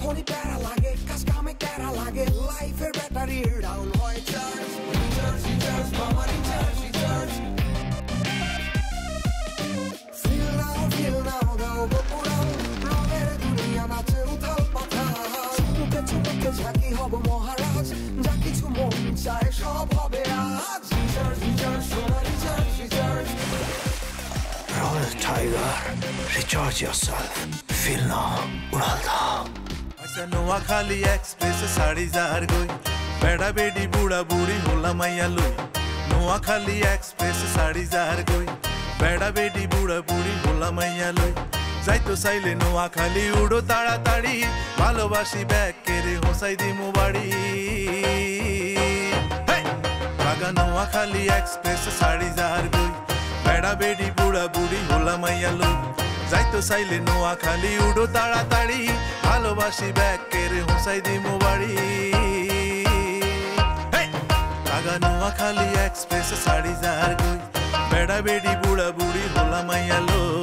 যখনই প্যারা লাগে কাজ কামে প্যারা লাগে লাইফের ব্যাটারি ডাউন হয় চার্জ রিচার্জ মামা রিচার্জ ফিল নাও দাও গোপুরাও রঙের দুনিয়া নাচে উথাল পাথাল চুমুকে ঝাঁকি হব মহারাজ যা কিছু মন চায় সব হবে আজ রিচার্জ সোনা recharge Roll the tiger, recharge yourself. Feel now, उड़ाल दो. ऐसा नोआ खाली एक्सप्रेस साड़ी जार गोई, बेड़ा बेटी बूढ़ा बूढ़ी होला मैया लोई. नोआ खाली एक्सप्रेस साड़ी जार गोई, बेड़ा बेटी बूढ़ा बूढ़ी होला मैया लोई. যাইতো চাইলে নোয়া খালি উড়ো তাড়াতাড়ি ভালোবাসি ব্যাগ কেড়ে হোসাই দিমু বাড়ি লাগা নোয়া খালি এক্সপ্রেস শাড়ি যার গই বেড়া বেডি বুড়া বুড়ি হোলা মাইয়া লোক যাইতো চাইলে নোয়া খালি উড়ো তাড়াতাড়ি ভালোবাসি ব্যাগ কেড়ে হোসাই দিমু বাড়ি লাগা নোয়া খালি এক্সপ্রেস শাড়ি যার গই বেড়া বেডি বুড়া বুড়ি হোলা মাইয়া লোক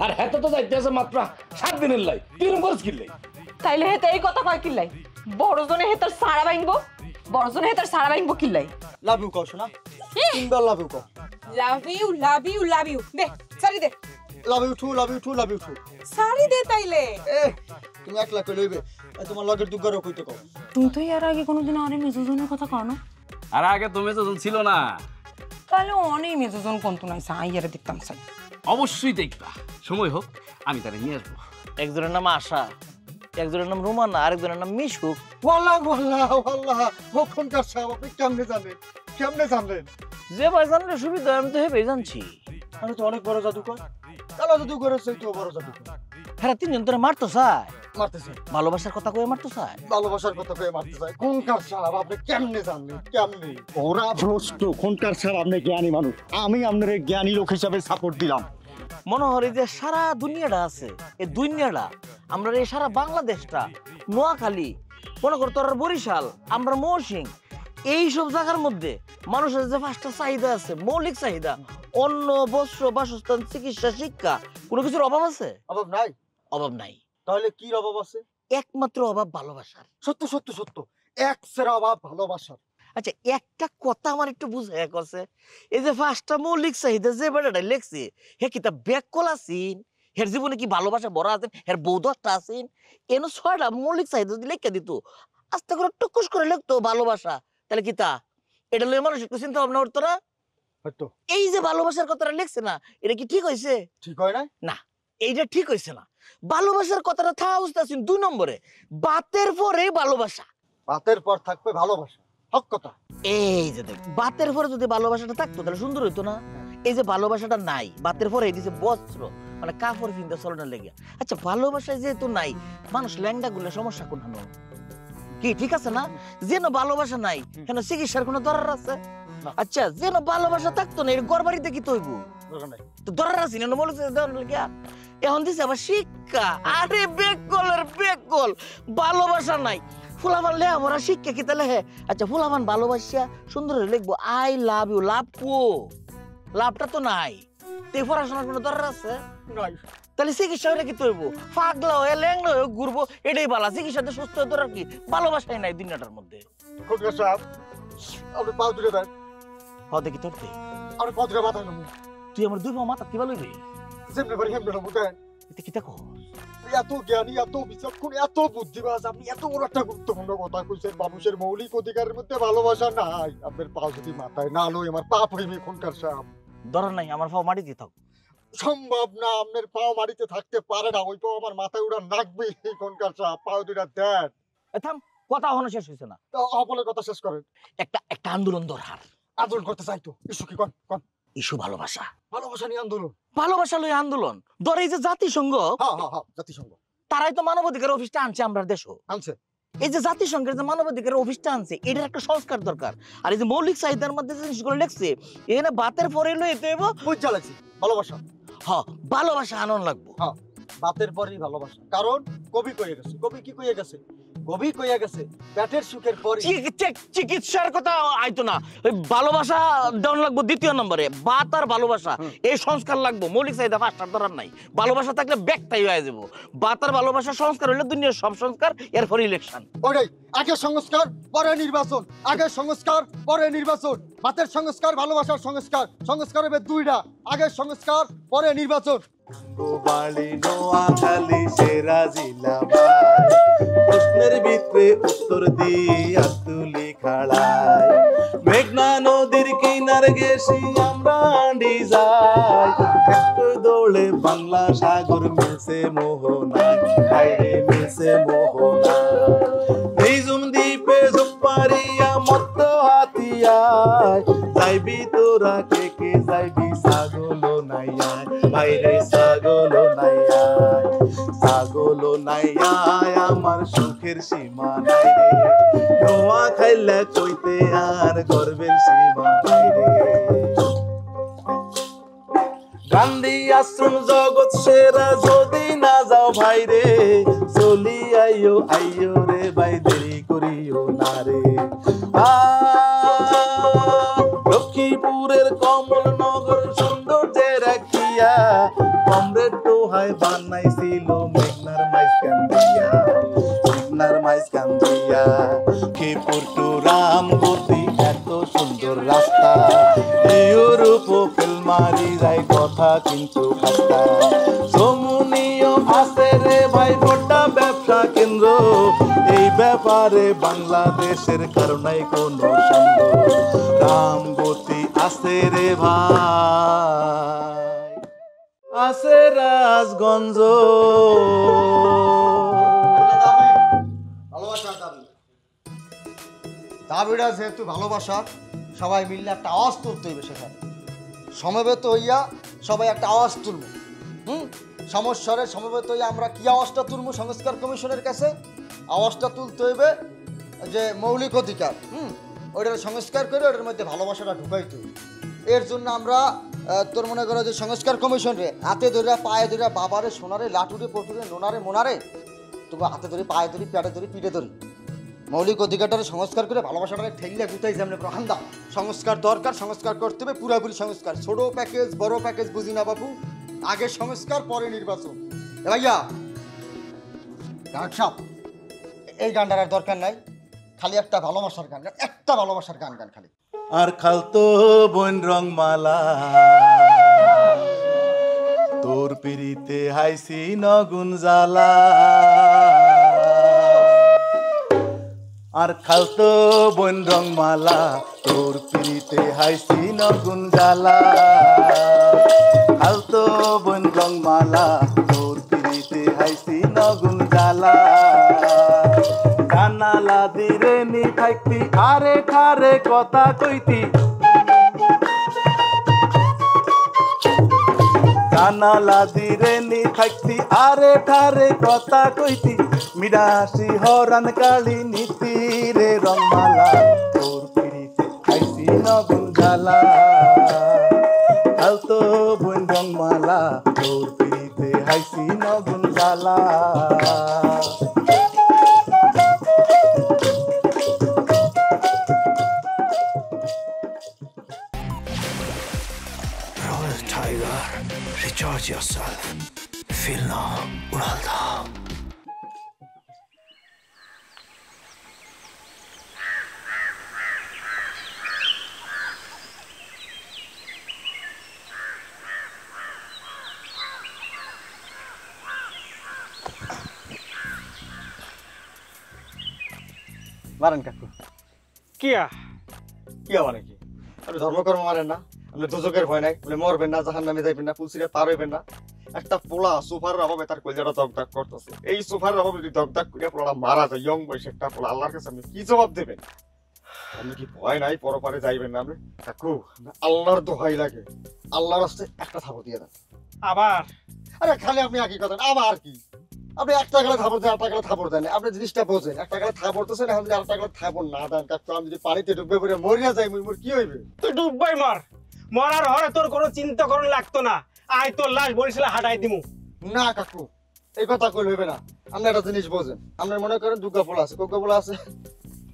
আর হেতো তো যাইতেছে মাত্র 7 দিনের লাই তিন বছর কিনলে তাইলে হেতে এই কথা কয় কিল্লাই বড়জনে হেতার সারা বাইনবো বড়জনে হেতার সারা বাইনবো কিল্লাই লাভ ইউ কও না তিনবার লাভ ইউ কও লাভ ইউ দে সারি দে লাভ ইউ টু সারি দে তাইলে তুমি একলা কই লইবে তোমার লগের দুগারও কইতে কও তুমি তো এর আগে কোনোদিন আরে মেজুজনের কথা কও না আর আগে তো মেজুজন ছিল না তাহলে অনেক মেজুজন কোনতো নাই সাইয়ারে দেখতাম সাই অবশ্যই দেখবা সময় হোক আমি তারে নিয়ে আসবো একজনের নাম আশা একজনের নাম রুমানা আরেকজনের নাম মিশুক ওয়াল্লাহ মুখনকার সাহেব আপনি কেমনে জানেন যে ভাই জানলে সুবিধা আমি তো হেবে জানছি আমি তো অনেক বড় জাদুকর কালো জাদুকর আছে তো বড় জাদুকর হ্যাঁ তিনজন তোরা মারতো চায় মারতেছে ভালোবাসার কথা কয়ে মারতো চায় ভালোবাসার কথা কয়ে মারতে চায় কোনকার সাহেব আপনি কেমনে জানলেন কেমনে ওরা ভ্রষ্ট কোনকার সাহেব আপনি জ্ঞানী মানুষ আমি আপনার জ্ঞানী লোক হিসাবে সাপোর্ট দিলাম মনে হয় যে সারা দুনিয়াটা আছে এই দুনিয়াটা আমরা এই সারা বাংলাদেশটা নোয়াখালী মনে কর তোর বরিশাল আমরা মহসিং এইসব জায়গার মধ্যে মানুষের যে 5টা চাহিদা আছে মৌলিক চাহিদা অন্ন বস্ত্র বাসস্থান চিকিৎসা শিক্ষা কোনো কিছুর অভাব আছে অভাব নাই তাহলে কি অভাব আছে একমাত্র অভাব ভালোবাসার সত্য এক্সের অভাব ভালোবাসার আচ্ছা একটা কথা আমার একটু বুঝায় করছে এই যে 5টা মৌলিক চাহিদা যে বেটাটা লেখছে হে কি তা ব্যাককল আছেন হের জীবনে কি ভালোবাসা বড় আছেন হের বউ 10টা আছেন এন 6টা মৌলিক চাহিদা যদি লেখা দিত আস্তে করে টুকুস করে লিখতো ভালোবাসা তাহলে কি তা এটা লয়ে মানুষ একটু চিন্তা ভাবনা করতো না হয়তো এই যে ভালোবাসার কথাটা লিখছে না এটা কি ঠিক হয়েছে ঠিক হয় না না এইটা ঠিক হয়েছে না ভালোবাসার কথাটা থাকা উচিত আছে 2 নম্বরে বাতের পরে ভালোবাসা বাতের পর থাকবে ভালোবাসা হক কথা এই যে দেখ বাতের পরে যদি ভালোবাসাটা থাকতো তাহলে সুন্দর হইতো না এই যে ভালোবাসাটা নাই বাতের পরে এই যে বস্ত্র মানে কাপড় কিনতে চলনের লেগে আচ্ছা ভালোবাসায় যেহেতু নাই মানুষ ল্যাংডা গুলো সমস্যা কোন কি ঠিক আছে না যেন ভালোবাসা নাই কেন চিকিৎসার কোনো দরকার আছে আচ্ছা যেন ভালোবাসা থাকতো না এর ঘর বাড়িতে কি তৈব তো দরকার আছে না বলেছে এখন দিছে আবার শিক্ষা আরে বেকল ভালোবাসা নাই ফুলাবান লে আমরা শিক্ষা কি তাহলে আচ্ছা ফুলাবান ভালোবাসা সুন্দর লিখবো আই লাভ ইউ লাভ কো লাভটা তো নাই তুই পড়াশোনার কোনো দরকার আছে নাই তাহলে চিকিৎসা হলে কি তৈব পাগলা হয়ে ল্যাংলা হয়ে ঘুরবো এটাই ভালো চিকিৎসাতে সুস্থ হয়ে তোর কি ভালোবাসাই নাই দুনিয়াটার মধ্যে কোনকার সাহেব আপনি পাও তুলে দেন হ্যাঁ দেখি তোর আর পাও তুলে মাথা নেবো তুই আমার 2 পা মাথা কি ভালো হইবে যেমনি পারি হেমনে নেবো দেন এটা কি দেখো এত জ্ঞানী এত বিচক্ষণ এত বুদ্ধিবাজ আপনি এত বড় একটা গুরুত্বপূর্ণ কথা কইছেন মানুষের মৌলিক অধিকারের মধ্যে ভালোবাসা নাই আপনার পাও যদি মাথায় না লই আমার পাপ হইবে কোনকার সাহেব দরকার নাই আমার পাও মাটিতে থাক সম্ভব না আপনার পাও মাটিতে থাকতে পারে না ওই পাও আমার মাথায় উড়া নাকবে কোনকার সাহেব পাও দুইটা দেন থাম কথা হনো শেষ হইছে না তো আপনের কথা শেষ করেন একটা আন্দোলন দরকার আন্দোলন করতে চাই তো ইস্যু কি কোন ইস্যু ভালোবাসা নিয়ে আন্দোলন ভালোবাসা লই আন্দোলন ধরে এই যে জাতিসংঘ হ্যাঁ জাতিসংঘ তারাই তো মানবাধিকার অফিসটা আনছে আমরা দেশও আনছে এই যে জাতিসংঘের যে মানবাধিকার অফিসটা আনছে এটার একটা সংস্কার দরকার আর এই যে মৌলিক চাহিদার মধ্যে যে জিনিসগুলো লেখছে এখানে বাতের পরে লই এতে বুঝা লাগছে ভালোবাসা হ্যাঁ ভালোবাসা আনন্দ লাগবো। হ্যাঁ বাতের পরেই ভালোবাসা, কারণ কবি কইয়া গেছে। কবি কি কইয়া গেছে? কবি কইয়া গেছে পেটের সুখের পরে চিকিৎসার কথা আইতো না, ওই ভালোবাসা দেওয়ান লাগবো দ্বিতীয় নম্বরে। বাত আর ভালোবাসা এই সংস্কার লাগবো, মৌলিক চাহিদা ফার্স্টার ধরার নাই। ভালোবাসা থাকলে ব্যাগটাই হয়ে যাবো। বাত আর ভালোবাসা সংস্কার হইলে দুনিয়ার সব সংস্কার, এরপর ইলেকশন। ওটাই আগে সংস্কার পরে নির্বাচন, আগে সংস্কার পরে নির্বাচন। বাতের সংস্কার, ভালোবাসার সংস্কার, সংস্কার হবে দুইটা, আগে সংস্কার পরে নির্বাচন। বাড়ি নোয়াখালী সেরা জিলা ভাই, প্রশ্নের ভিতরে উত্তর দিয়া তুলি খাড়াই। মেঘনা নদীর কিনার গেছি আমরা আন্ডি যাই, একটু দৌড়ে বাংলা সাগর মিলছে মোহনায়, হায়রে মিলছে মোহনায়। নিঝুম দ্বীপে ঝুপারিয়া মত হাতিয়ায়, যাইবি তোরা কে কে যাইবি ছাগল নাইয়ায়, বাইরে ছাগল নাইয়ায়, ছাগল নাইয়ায় আমার সুখের সীমা নাই রে। নোয়া খাইলে কইতে আর গর্বের সীমা নাই রে। গান্ধী আশ্রম জগৎ সেরা যদি না যাও ভাই রে, চলি আইও আইও রে ভাই, দেরি করিও না রে। লক্ষ্মীপুরের কমলনগর সৌন্দর্যে রাখিয়া, কমরেড দোহায় বানাইছিল মেঘনার মাইজ কান্দিয়া, মেঘনার মাইজ কান্দিয়া। খেপুর টু রামগতি এত সুন্দর রাস্তা, ইউরোপ ফিল্মারি যায় কথা কিন্তু খাস্তা। সমুনিও আছে রে ভাই বড় ব্যবসা কেন্দ্র, এই ব্যাপারে বাংলাদেশের কারণে কোনো সন্দেহ। রামগতি আছে রে ভাই, আছে রাজগঞ্জ। ভালোবাসার দাবি, দাবিটা যেহেতু ভালোবাসা, সবাই মিললে একটা আওয়াজ তুলতে হইবে। সেখানে সমবেত হইয়া সবাই একটা আওয়াজ তুলব। সমস্যারে সমবেত হইয়া আমরা কি আওয়াজটা তুলবো? সংস্কার কমিশনের কাছে আওয়াজটা তুলতে হইবে যে মৌলিক অধিকার, ওইটার সংস্কার করে ওটার মধ্যে ভালোবাসাটা ঢুকাইতে হইবে। এর জন্য আমরা তোর মনে করো যে সংস্কার কমিশন রে হাতে ধরে পায়ে ধরে, বাবারে সোনারে লাটুরে পটুরে নোনারে মোনারে, তবু হাতে ধরি পায়ে ধরি পেটে ধরি পিঠে ধরি, মৌলিক অধিকারটা সংস্কার করে ভালোবাসাটা ঠেললে গুতাই যেমন প্রহান্দা। সংস্কার দরকার, সংস্কার করতে হবে পুরাপুরি সংস্কার। ছোট প্যাকেজ বড় প্যাকেজ বুঝি না বাবু, আগে সংস্কার পরে নির্বাচন। ভাইয়া গান, এই গানটার আর দরকার নাই, খালি একটা ভালোবাসার গান, একটা ভালোবাসার গান গান খালি। আর খালতো বোন রংমালা, তোর পিড়িতে হাইসি নগুন জ্বালা। আর খালতো বোন রংমালা, তোর পিড়িতে হাইসি নগুন জ্বালা। খালতো বোন রংমালা, তোর পিড়িতে হাইসি নগুন জ্বালা। জানালা দিরে নি থাকতি আরে ঠারে কথা কইতি, জানালা দিরে নি থাকতি আরে ঠারে কথা কইতি। মিডাসি হরান কালি নীতি রে রংমালা, তোর পিড়িতে খাইছি নগুন জ্বালা। খালতো বোন রংমালা, তোর পিড়িতে হাইছি নগুন জ্বালা। Tiger, recharge yourself. Feel now, Uralda. মারেন কাকু। কিয়া কিয়া মানে কি? আপনি ধর্মকর্ম মারেন না? আপনি দুজকের ভয় নাই? আপনি মরবেন না, জাহান্নামে যাইবেন না, পুলসিরে পার হইবেন না? একটা পোলা সোফার অভাবে তার কলিজাটা দগদাগ করতেছে। এই সোফার অভাবে যদি দগদাগ করে পোলাটা মারা যায়, ইয়ং বয়সে একটা পোলা, আল্লাহর কাছে আপনি কি জবাব দেবেন? আপনি কি ভয় নাই পরপারে যাইবেন না? আপনি কাকু আল্লাহর দোহাই লাগে, আল্লাহর রাস্তে একটা থাপড় দিয়ে দেন। আবার আরে খালি আপনি একই কথা, আবার কি? আপনি একটা গেলে থাপড় দেন, একটা গেলে থাপড় দেন, আপনি জিনিসটা বোঝেন। একটা গেলে থাপড়তেছেন, এখন যদি আরেকটা গেলে থাপড় না দেন কাকু, আমি যদি পানিতে ডুববে পড়ে মরিয়া যাই, মোর কি হইবে? তুই ডুববাই মর, মরার হরে তোর কোনো চিন্তা করণ লাগতো না। আয় তোর লাশ বরিশালে হাঁটাই দিমু। না কাকু, এই কথা কইলে হইবে না। আপনি একটা জিনিস বোঝেন, আপনার মনে করেন দুর্গা পোলা আছে, কোকা পোলা আছে,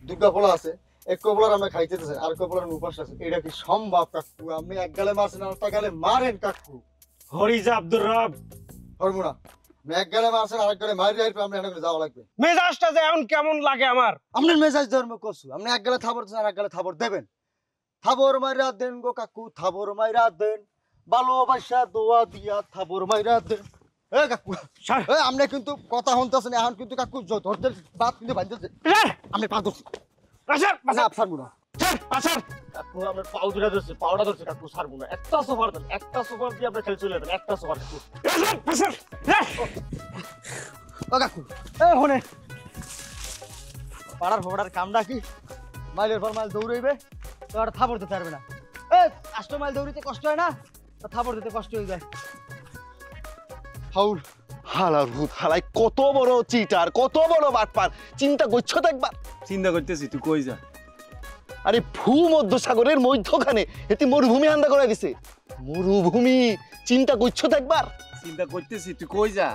দুর্গা পোলা আছে, এক কপলার আমরা খাইতেছেন আর কপলার উপাস আছে, এটা কি সম্ভব কাকু? আপনি এক গালে মারছেন আর একটা গালে মারেন কাকু। হরিজা আব্দুর রব পারবো না, আপনি এক গালে মারছেন আর এক গালে মারি আইপে আপনি এখানে যাওয়া লাগবে। মেজাজটা যে এখন কেমন লাগে আমার। আপনার মেজাজ ধর্ম করছু, আপনি এক গালে থাবর দিচ্ছেন আর এক গালে থাবর দেবেন। থাবর মাইরা দেন গো কাকু, থাবর মাইরা দেন, ভালোবাসা দোয়া দিয়া থাবর মাইরা দেন। এ কাকু, এ আপনি কিন্তু কথা শুনতেছেন এখন কিন্তু কাকু ধরতে বাদ কিন্তু বাঁধতেছে। আপনি পা ধরছি, আসার না ছাড়বো না। আসার কাকু আমার পাউ দুটা ধরছে, পাউডা ধরছে কাকু, ছাড়বো না। একটা সোফার দেন, একটা সোফার দিয়ে আপনি খেলে চলে যাবেন, একটা সোফার কাকু। আসার ও কাকু, এ হনে পাড়ার ফোড়ার কামটা কি মাইলের পর মাইল দৌড়াইবে তো আর থাবর দিতে পারবে না। এ 8 মাইল দৌড়িতে কষ্ট হয় না, তো থাবর দিতে কষ্ট হয়ে যায়। হাউল হালার ভূত হালাই, কত বড় চিটার, কত বড় বাটপার, চিন্তা করছো তো একবার? চিন্তা করতেছি, তুই কই যা। আরে ভূমধ্য সাগরের মধ্যখানে এটি মরুভূমি হান্দা করে দিছে। মরুভূমি, চিন্তা করছো তো একবার? চিন্তা করতেছি, তুই কই যা।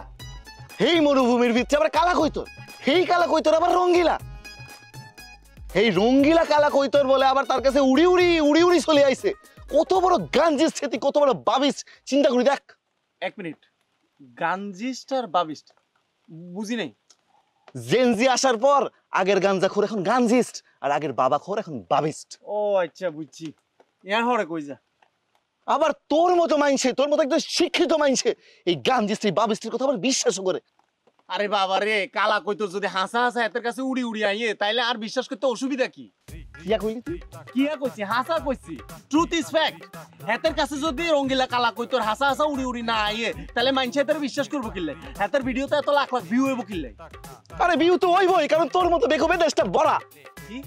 এই মরুভূমির ভিতরে আবার কালা কৈতর, এই কালা কৈতর আবার রঙ্গিলা, এই রঙ্গিলা কালা কৈতর বলে আবার তার কাছে উড়ি উড়ি চলে আইছে। কত বড় গাঞ্জিস স্মৃতি, কত বড় বাবিস, চিন্তা করি দেখ। এক মিনিট, গাঞ্জিস্ট আর বাবিস্ট বুঝি নাই। জেনজি আসার পর আগের গাঞ্জাখোর এখন গাঞ্জিস্ট আর আগের বাবাখোর এখন বাবিস্ট। ও আচ্ছা, বুঝছি। ইয়ার হরে কই যা। আবার তোর মতো মাইনছে, তোর মতো একদম শিক্ষিত মাইনছে এই গাঞ্জিস্ট এই বাবিস্টের কথা আবার বিশ্বাস করে। আরে বাবা রে, কালা কইতর যদি হাসা এতের কাছে উড়ি আইয়ে, তাইলে আর বিশ্বাস করতে অসুবিধা কি? কিয়া কইলি তুই? কিয়া কইছি, হাসা কইছি। Truth is fact. হেতের কাছে যদি রঙ্গিলা কালা কইতর হাসা উড়ি না আইয়ে, তাহলে মাইনছে এতের বিশ্বাস করবো কিল্লাই? হেতের ভিডিওতে এত লাখ লাখ ভিউ হইব কিল্লাই? আরে বিউ তো ওই কারণ তোর মতো বেকুবে দেশটা বড়া। কি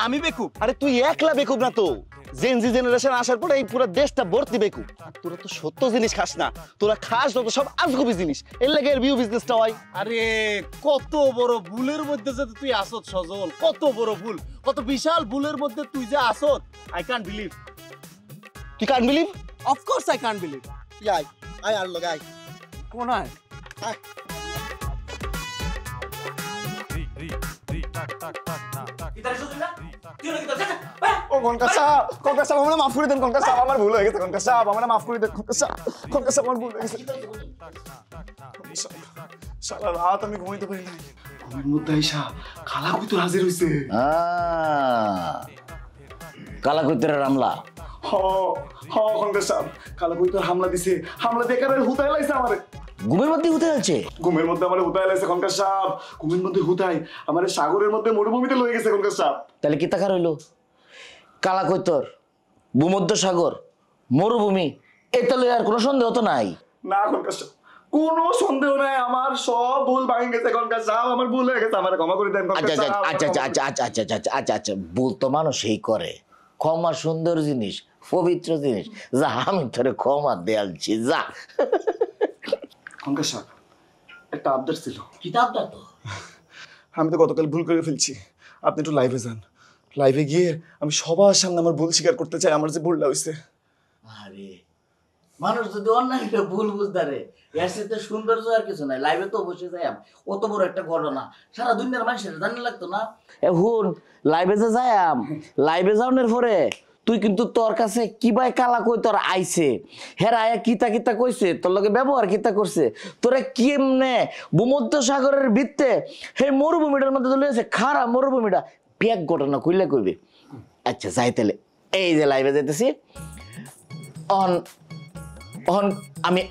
আমি বেকুব? আরে তুই একলা বেকুব না তো, জেনজি জেনারেশন আসার পরে এই পুরো দেশটা ভর্তি বেকুব। তোরা তো সত্য জিনিস খাস না, তোরা খাস যত সব আজগুবি জিনিস, এর লাগে এর ভিউ বিজনেসটা হয়। আরে কত বড় ভুলের মধ্যে যে তুই আসত সজল, কত বড় ভুল, কত বিশাল ভুলের মধ্যে তুই যে আসত। I can't believe. তুই can't believe? Of course I can't believe. I I আর লগাই কোন হয়? ও কনকা সাহেব আমরা মাফ করে দেন। কনকা সাহেব আমার ভুল হয়ে গেছে, কনকা সাহেব আমরা মাফ করে দেন। কনকা সাহেব আমার ভুল হয়ে গেছে। সারা রাত আমি ঘুমাইতে পারি না, ঘুমের মধ্যে আইসা খালা কই তো হাজির হইছে। কালা কৈতরের আমলা। হ কনকা সাহেব খালা কই তো হামলা দিছে, হামলা দেখার হুতাই লাইছে আমারে। ঘুমের মধ্যে উঠে যাচ্ছে? ঘুমের মধ্যে আমারে হুতাই লাইছে কনকা সাহেব, ঘুমের মধ্যে হুতাই আমারে সাগরের মধ্যে মরুভূমিতে লয়ে গেছে কনকা সাহেব। তাহলে কি টাকা রইলো? কালা কৈতর, ভূমধ্য সাগর, মরুভূমি, এটা লই আর কোনো সন্দেহ তো নাই? না কনকা সাহেব, কোনো সন্দেহ নাই, আমার সব ভুল ভাঙে গেছে কনকা সাহেব, আমার ভুল হয়ে গেছে, আমারে ক্ষমা করে দেন কনকা সাহেব। আচ্ছা, ভুল তো মানুষই করে। ক্ষমা সুন্দর জিনিস, পবিত্র জিনিস, যা আমি তোরে ক্ষমা দেয়ালছি, যা। কনকা সাহেব একটা আবদার ছিল। কিতাবটা তো আমি তো গতকাল ভুল করে ফেলছি, আপনি একটু লাইভে যান, লাইভে গিয়ে আমি সবার সামনে আমার ভুল স্বীকার করতে চাই, আমার যে ভুলটা হয়েছে। আরে মানুষ যদি অন্যায় ভুল বুঝদারে, এর সাথে সৌন্দর্য আর কিছু নাই। লাইভে তো বসে যাই, কত বড় একটা ঘটনা সারা দুনিয়ার মানুষের জানা লাগতো না। এখন লাইভে যে যাইম, লাইভে যাওয়ার পরে তুই কিন্তু তোর কাছে কি ভাই কালা কই তোর আইছে, হেরা আয়া কিতা কইছে, তোর লগে ব্যবহার কিতা করছে, তোরা কেমনে ভূমধ্য সাগরের ভিত্তে সেই মরুভূমিটার মধ্যে চলে গেছে, খারা মরুভূমিটা ব্যাগ ঘটনা কইলে কইবে। আচ্ছা যাই তাহলে, এই যে লাইভে যাইতেছি,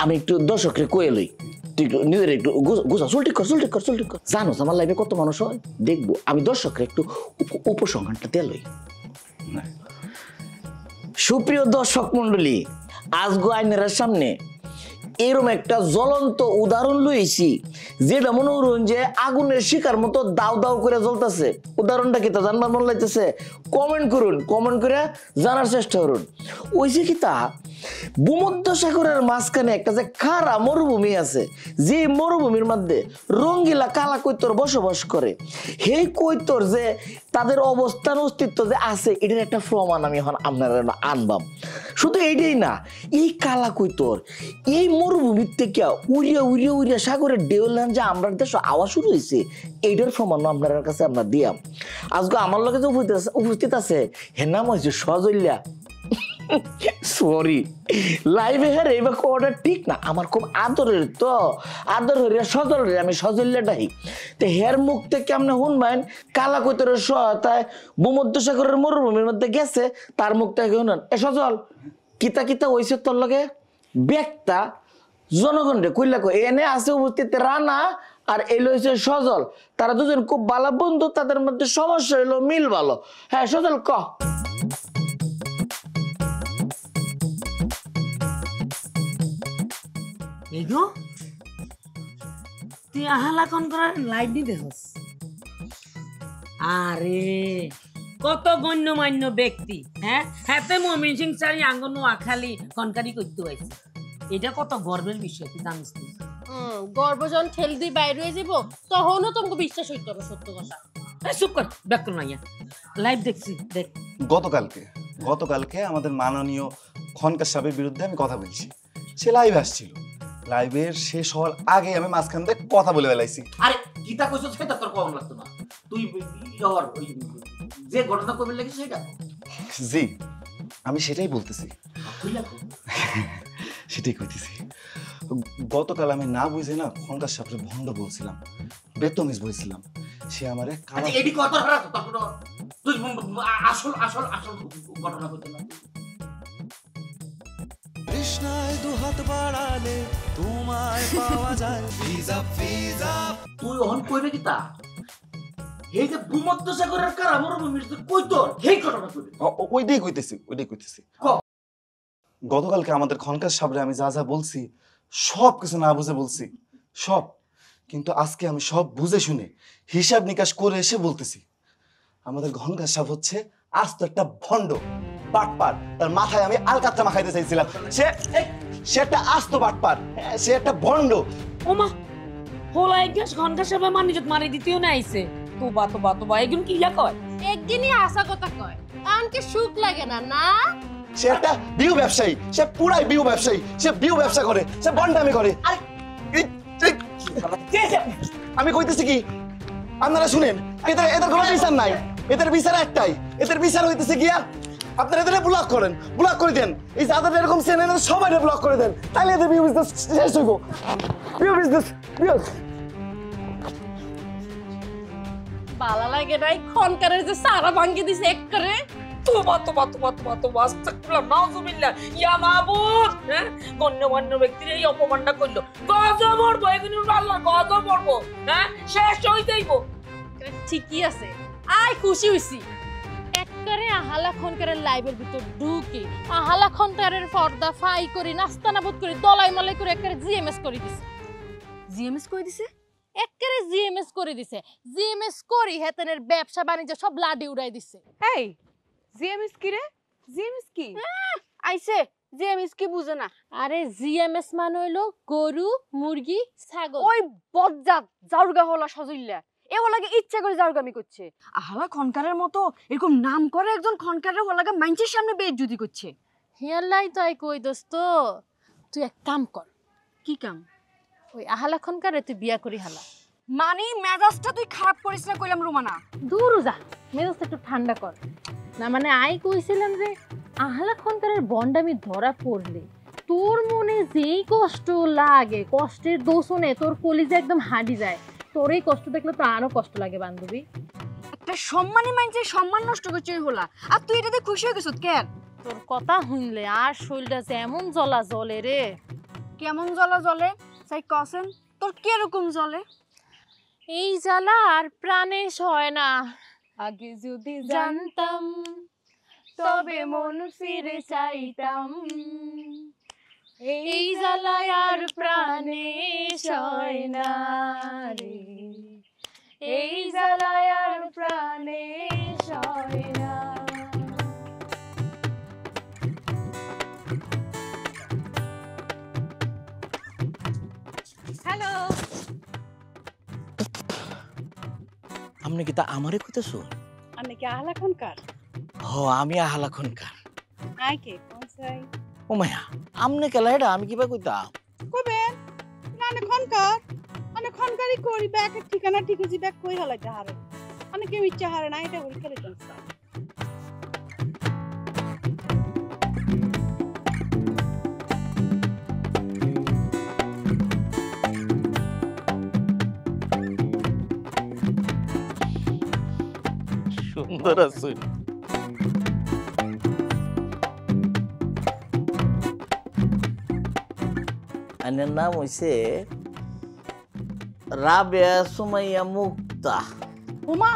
আমি একটু দর্শকরে কয়ে লই, তুই একটু নিজের একটু গুছা, চুলটি কর। জানো আমার লাইভে কত মানুষ হয়, দেখবো আমি দর্শকরে একটু উপসংহারটা দিয়ে লই। সুপ্রিয় দর্শক মন্ডলী, আজগো আইনের সামনে এরকম একটা জ্বলন্ত উদাহরণ লইছি, যেটা মনে করুন যে আগুনের শিকার মতো দাও দাও করে জ্বলতেছে। উদাহরণটা কি তা জানবার মন লাগতেছে? কমেন্ট করুন, কমেন্ট করে জানার চেষ্টা করুন। ওই যে কি তা ভূমধ্য সাগরের মাঝখানে একটা যে খারা মরুভূমি আছে, যে মরুভূমির মধ্যে রঙ্গিলা কালা কৈতর বসবাস করে। সেই কৈতর যে তাদের অবস্থান অস্তিত্ব যে আছে এটার একটা প্রমাণ আমি এখন আপনারা আনবাম। শুধু এইটাই না, এই কালা কৈতর এই মরুভূমির থেকে উড়িয়া উড়িয়া উড়িয়া সাগরের ঢেউলান যে আমরা দেশ আওয়াজ শুরু হয়েছে এইটার প্রমাণ আপনার কাছে আমরা দিয়াম। আজকে আমার লগে যে উপস্থিত আছে হের নাম হয়েছে সজল্যা। সরি লাইভে হ্যাঁ এইবার কোয়াটা ঠিক না, আমার খুব আদরের তো আদর হইয়া সজল রে আমি সজল্যাটাই। তো হের মুখ থেকে আপনি শুনবেন কালা কৈতরের সহায়তায় ভূমধ্যসাগরের মরুভূমির মধ্যে গেছে, তার মুখ থেকে শুনেন এ সজল কিতা কিতা হইছে তোর লগে ব্যক্তা জনগণ রে কইলা কই এনে আছে উপস্থিত রানা আর এই হইছে সজল, তারা দুজন খুব ভালো বন্ধু, তাদের মধ্যে সমস্যা হইলো মিল ভালো। হ্যাঁ সজল ক। এগো তুই আহালা কোন করার লাইভ দি দেখস? আরে কত গণ্যমান্য ব্যক্তি, হ্যাঁ হাতে মমিন সিং চারি আঙ্গন নোয়াখালী কনকারি করতে হয়েছে, এটা কত গর্বের বিষয় তুই জানিস? গর্ব যখন ঠেল দিয়ে বাইরে হয়ে যাব তখনও তোমাকে বিশ্বাস হইতে হবে সত্য কথা। চুপ কর ব্যাক নাইয়া লাইভ দেখছি দেখ। গতকালকে আমাদের মাননীয় খনকার সাহেবের বিরুদ্ধে আমি কথা বলছি, সে লাইভ আসছিল, লাইভের শেষ হওয়ার আগে আমি মাঝখান থেকে কথা বলে ফেলাইছি। আরে কিতা কইছস সেটা তোর কম লাগতো না, তুই ইহর ওই যে ঘটনা কইবে লাগিস সেটা। জি আমি সেটাই বলতেছি, সেটাই কইতেছি। গতকাল আমি না বুঝে না খনকার সাহেবের ভণ্ড বলছিলাম, বেতমিজ বলছিলাম, সে আমারে কালা এডি কত হারা তো তখন তুই আসল আসল আসল ঘটনা কইতে না। কৃষ্ণায় দুহাত বাড়ালে তোমায় পাওয়া যায় ভিজা ভিজা। তুই ওহন কইবে কি তা এই যে ভূমধ্যসাগরের কারা মরুভূমির যে কৈতর এই ঘটনা কইবে? ওইটাই কইতেছি। গতকালকে আমাদের খনকার সাহেবরে আমি যা যা বলছি সব কিছু না বুঝে বলছি সব, কিন্তু আজকে আমি সব বুঝে শুনে হিসাব নিকাশ করে এসে বলতেছি আমাদের খনকার সাহেব হচ্ছে আস্ত একটা ভণ্ড বাটপার। তার মাথায় আমি আলকাতরা মাখাইতে চাইছিলাম, সে একটা আস্ত বাটপার, সে একটা ভণ্ড। ওমা হোলাই গ্যাস ঘন্টা সবে মানিজত মারি দিতেও না আইছে। তোবা এগুন কি ইয়া কয়? একদিনই আশা কথা কয়, আমাকে সুখ লাগে না না। সে একটা বিউ ব্যবসায়ী, সে পুরাই বিউ ব্যবসায়ী, সে বিউ ব্যবসা করে, সে বন্ডামি করে। আমি কইতেছি কি আপনারা শুনেন, এদের কোনো বিচার নাই, এদের বিচার একটাই, এদের বিচার হইতেছে গিয়া আপনারা এদের ব্লক করেন, ব্লক করে দেন, এই যাদের এরকম চ্যানেল সবাই ব্লক করে দেন, তাহলে এদের বিউ বিজনেস শেষ হইব। বিউ বিজনেস ভালো লাগে নাই খনকারের যে সারা ভাঙ্গি দিছে এক করে। তোবা আস্তাগফিরুল্লাহ নাউজুবিল্লাহ ইয়া মাবুদ। হ্যাঁ গণ্যমান্য ব্যক্তির এই অপমানটা করলো, গজব পড়বো এগুলোর আল্লাহ গজব পড়বো। হ্যাঁ শেষ হই যাইব। ঠিকই আছে, আই খুশি হইছি এক করে আহালা খনকারের লাইভের ভিতর ঢুকে আহালা খনকারের পর্দা ফাই করে নাস্তানাবুদ করে দলাই মলাই করে একবারে জিএমএস করে দিছে। জিএমএস করে দিছে একবারে জিএমএস করে দিছে। জিএমএস করি হেতনের ব্যবসা বাণিজ্য সব লাডি উড়াই দিছে। এই জিএমএস কি রে? জিএমএস কি আইছে? জিএমএস কি বুঝে না? আরে জিএমএস মানে হইলো গরু মুরগি ছাগল। ওই বজ্জাত জাউরগা হলা সজইল্লা এ হলাকে ইচ্ছা করে জাউরগামি করছে। আহালা খনকারের মতো এরকম নাম করে একজন খনকারের হলাকে মানুষের সামনে বেইজ্জতি করছে। হিয়ালাই তো কই দোস্ত, তুই এক কাম কর। কি কাম? ওই আহালা খনকারে তুই বিয়া করি হালা। মানে মেজাজটা তুই খারাপ করিস না কইলাম রুমানা। দূর যা, মেজাজটা একটু ঠান্ডা কর না। মানে আই কইছিলাম যে আহালা খনকারের বন্ডামি ধরা পড়লে তোর মনে যেই কষ্ট লাগে, কষ্টের দোষণে তোর কলিজা একদম হাঁটি যায়। তোর এই কষ্ট দেখলে তো আরো কষ্ট লাগে বান্ধবী। একটা সম্মানী মানুষের সম্মান নষ্ট করছে হলা, আর তুই এটাতে খুশি হয়ে গেছিস কেন? তোর কথা শুনলে আর শরীরটা যেমন জ্বলা জ্বলে রে। কেমন জ্বলা জ্বলে চাই কসেন, তোর কিরকম জ্বলে? এই জ্বালা আর প্রাণে সয় না। আগে যদি জানতাম তবে মন ফিরে চাইতাম। এই জ্বালায় আর প্রাণে সয় না রে, এই জ্বালায় আর প্রাণে সয় না। হ্যালো, আপনি কি তা আমারে কইতেছো? আপনি কি আহলা খনকার? হ আমি আহালা খনকার। আই কে কোন সাই? ও মায়া আমনে কেলা এটা আমি কিবা কইতাম? কবেন রানে খনকার মানে খনকারি করি ব্যাক ঠিকানা ঠিক আছে ব্যাক কই হলাইতে হারে মানে কেউ ইচ্ছা হারে না এটা করি খেলে চলছে সুন্দর আছে। আইনের নাম হইছে রাবেয়া সুমাইয়া মুক্তা। ওমা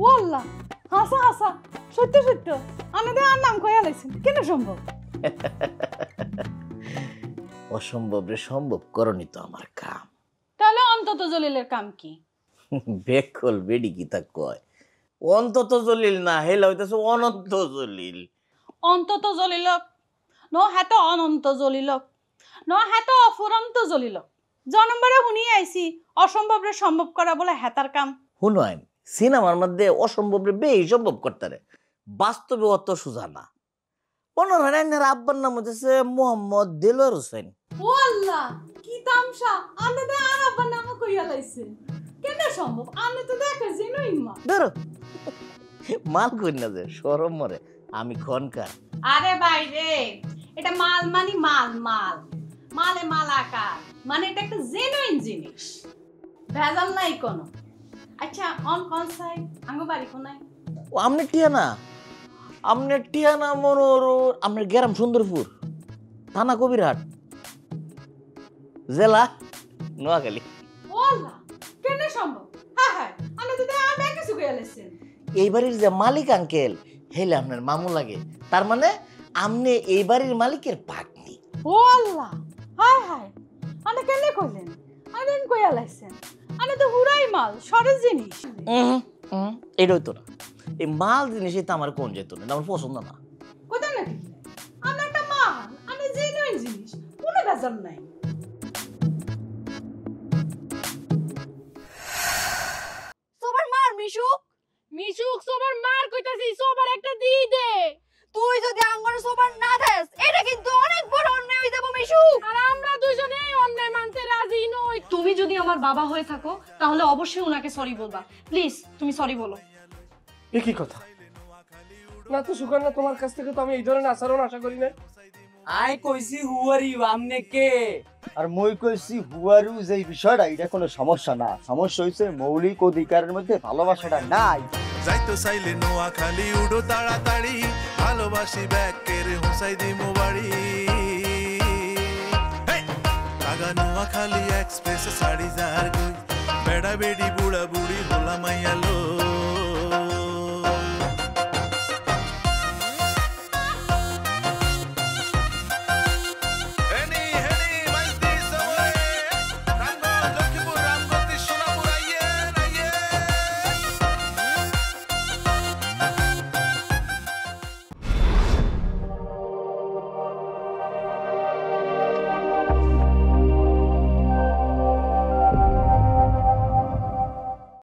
ও আল্লাহ হাসা হাসা সত্য সত্য আমাদের আর নাম কইয়া লাইছেন কেন সম্ভব? অসম্ভব রে সম্ভব করনি তো আমার কাম। তাহলে অন্তত জলিলের কাম কি? বেকল বেডি কি তা কয়? অন্তত জলিল না হেলা হইতাছে অনন্ত জলিল। অন্তত জলিলক ন হাত অনন্ত জলিলক ন হাত অফুরন্ত জলিলক জনম্বরে শুনি আইছি অসম্ভব রে সম্ভব করা বলে হেতার কাম। শুনয়েন সিনেমার মধ্যে অসম্ভব রে বেশি সম্ভব করতারে, বাস্তবে অত সোজা না। মনে হয় না আব্বার নাম হচ্ছে মোহাম্মদ দেলোয়ার হোসেন। ও আল্লাহ কি তামসা আমাদের আর আব্বার নাম কইয়া লাইছে কেন সম্ভব? আমি তো দেখা জিনুই মা ধরো মাল কই না যে শরম মরে আমি খনকার। আরে ভাই রে এটা মাল মানে মাল মাল মালে মাল আকার মানে এটা একটা জেনুইন জিনিস ভেজাল নাই কোনো। আচ্ছা অন কোন সাইড আঙ্গো বাড়ি কোনায়? ও আমনে টিয়ানা মনোর আমনের গ্রাম সুন্দরপুর, থানা কবিরহাট, জেলা নোয়াখালী। ও আল্লাহ কেন সম্ভব? হ্যাঁ হ্যাঁ আমি তো আর ব্যাগ কিছু কইয়া লাইছেন। এই বাড়ির যে মালিক আঙ্কেল হেলে আপনার মামু লাগে, তার মানে আমনে এই বাড়ির মালিকের পাগনি। ও আল্লাহ হায় হায় আমি কেন কইলেন? আমি কইয়া লাইছেন আমি তো হুরাই মাল সরল জিনিস। এটা হইতো না, এই মাল জিনিসই তো আমার কোন যেত না, আমার পছন্দ না। কোথায় নাকি আমি একটা মাল আমি জেনুইন জিনিস কোনো ভেজাল নাই। সবার মার মিশুক মিশুক সবার মার কইতাছি সবার একটা দিয়ে দে। তুই যদি আঙ্গরে সবার না দেস এটা কিন্তু অনেক বড় অন্যায় হয়ে যাবে মিশুক। আর আমরা দুজনেই অন্যায় মানতে রাজি নই। তুমি যদি আমার বাবা হয়ে থাকো তাহলে অবশ্যই ওনাকে সরি বলবা। প্লিজ তুমি সরি বলো। এ কি কথা? না তো সুকন্যা, তোমার কাছ থেকে তো আমি এই ধরনের আচরণ আশা করি না। আই কইছি হুয়ারি আমনে কে? আর মই কইছি হুয়ারু যে বিষয়টা এটা কোনো সমস্যা না, সমস্যা হইছে মৌলিক অধিকারের মধ্যে ভালোবাসাটা নাই। যাইতো চাইলে নোয়াখালী উড়ো তাড়াতাড়ি, ভালোবাসি ব্যাকের হোসাই দিমু বাড়ি। আগা নোয়াখালী এক্সপ্রেস সাড়ি যার গই, বেড়া বেড়ি বুড়া বুড়ি হোলা মাইয়া